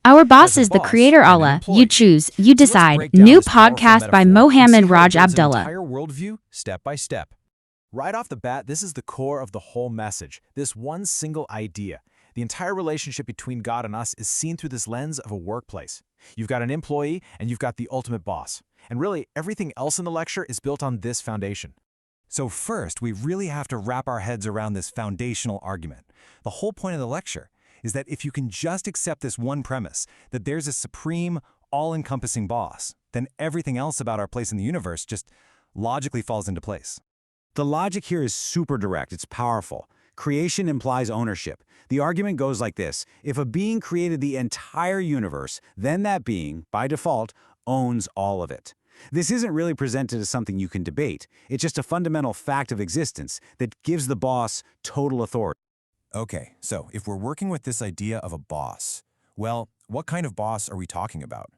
Our boss as a is the boss creator, and an Allah. You employee. choose, you So let's decide. break down New this powerful podcast by metaphor and see Mohammed how it Raj builds an Abdullah. entire worldview step by step. Right off the bat, this is the core of the whole message, this one single idea. The entire relationship between God and us is seen through this lens of a workplace. You've got an employee and you've got the ultimate boss. And really, everything else in the lecture is built on this foundation. So first, we really have to wrap our heads around this foundational argument. The whole point of the lecture is that if you can just accept this one premise, that there's a supreme, all-encompassing boss, then everything else about our place in the universe just logically falls into place. The logic here is super direct. It's powerful. Creation implies ownership. The argument goes like this. If a being created the entire universe, then that being, by default, owns all of it. This isn't really presented as something you can debate. It's just a fundamental fact of existence that gives the boss total authority. Okay, so if we're working with this idea of a boss, well, what kind of boss are we talking about?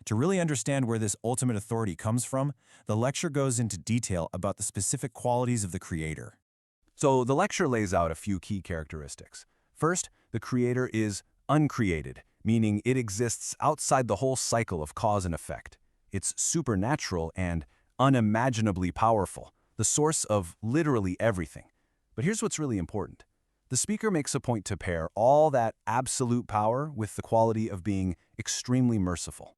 To really understand where this ultimate authority comes from, the lecture goes into detail about the specific qualities of the creator. So the lecture lays out a few key characteristics. First, the creator is uncreated, meaning it exists outside the whole cycle of cause and effect. It's supernatural and unimaginably powerful, the source of literally everything. But here's what's really important. The speaker makes a point to pair all that absolute power with the quality of being extremely merciful.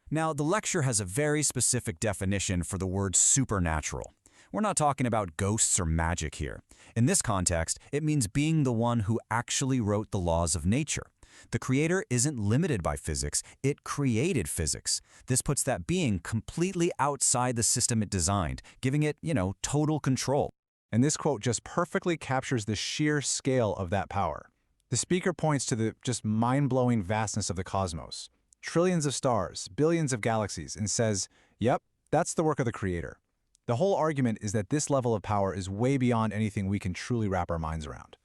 Now, the lecture has a very specific definition for the word supernatural. We're not talking about ghosts or magic here. In this context, it means being the one who actually wrote the laws of nature. The creator isn't limited by physics, it created physics. This puts that being completely outside the system it designed, giving it, total control. And this quote just perfectly captures the sheer scale of that power. The speaker points to the just mind-blowing vastness of the cosmos. Trillions of stars, billions of galaxies, and says, yep, that's the work of the creator. The whole argument is that this level of power is way beyond anything we can truly wrap our minds around.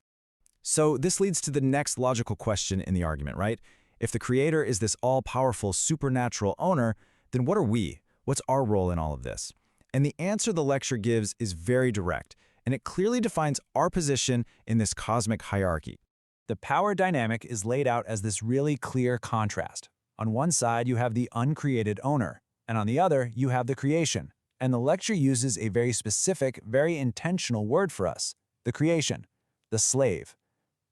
So this leads to the next logical question in the argument, right? If the creator is this all-powerful supernatural owner, then what are we? What's our role in all of this? And the answer the lecture gives is very direct, and it clearly defines our position in this cosmic hierarchy. The power dynamic is laid out as this really clear contrast. On one side, you have the uncreated owner, and on the other, you have the creation. And the lecture uses a very specific, very intentional word for us, the creation, the slave.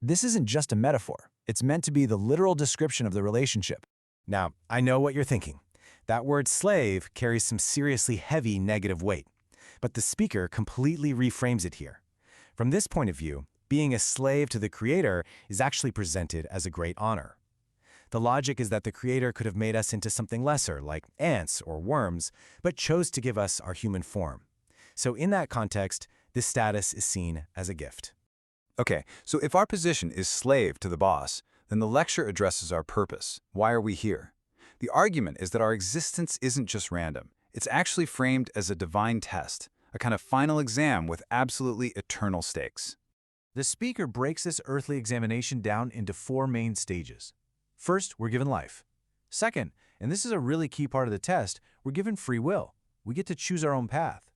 This isn't just a metaphor. It's meant to be the literal description of the relationship. Now, I know what you're thinking. That word slave carries some seriously heavy negative weight. But the speaker completely reframes it here. From this point of view, being a slave to the creator is actually presented as a great honor. The logic is that the creator could have made us into something lesser, like ants or worms, but chose to give us our human form. So in that context, this status is seen as a gift. Okay, so if our position is slave to the boss, then the lecture addresses our purpose. Why are we here? The argument is that our existence isn't just random. It's actually framed as a divine test, a kind of final exam with absolutely eternal stakes. The speaker breaks this earthly examination down into four main stages. First, we're given life. Second, and this is a really key part of the test, we're given free will. We get to choose our own path.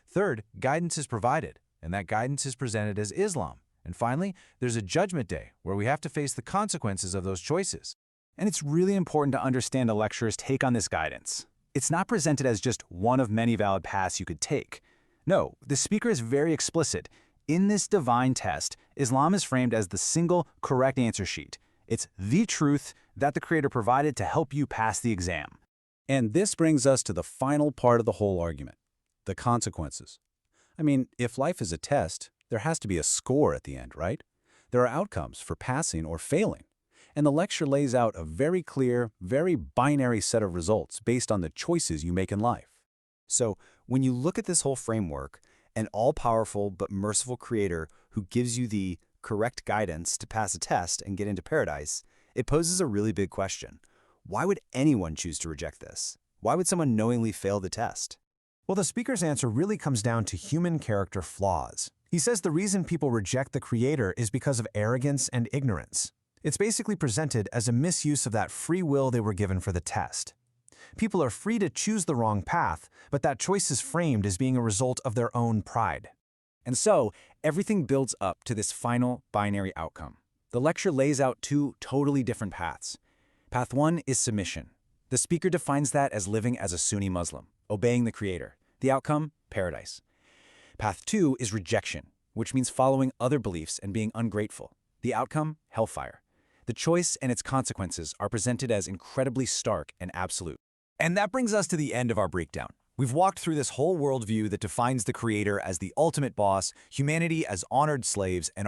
Third, guidance is provided, and that guidance is presented as Islam. And finally, there's a judgment day where we have to face the consequences of those choices. And it's really important to understand the lecturer's take on this guidance. It's not presented as just one of many valid paths you could take. No, the speaker is very explicit. In this divine test, Islam is framed as the single correct answer sheet. It's the truth that the creator provided to help you pass the exam. And this brings us to the final part of the whole argument, the consequences. I mean, if life is a test, there has to be a score at the end, right? There are outcomes for passing or failing. And the lecture lays out a very clear, very binary set of results based on the choices you make in life. So when you look at this whole framework, an all-powerful but merciful creator who gives you the correct guidance to pass a test and get into paradise, it poses a really big question. Why would anyone choose to reject this? Why would someone knowingly fail the test? Well, the speaker's answer really comes down to human character flaws. He says the reason people reject the creator is because of arrogance and ignorance. It's basically presented as a misuse of that free will they were given for the test. People are free to choose the wrong path, but that choice is framed as being a result of their own pride. And so, everything builds up to this final binary outcome. The lecture lays out two totally different paths. Path 1 is submission. The speaker defines that as living as a Sunni Muslim, obeying the Creator. The outcome? Paradise. Path 2 is rejection, which means following other beliefs and being ungrateful. The outcome? Hellfire. The choice and its consequences are presented as incredibly stark and absolute. And that brings us to the end of our breakdown. We've walked through this whole worldview that defines the Creator as the ultimate boss, humanity as honored slaves, and our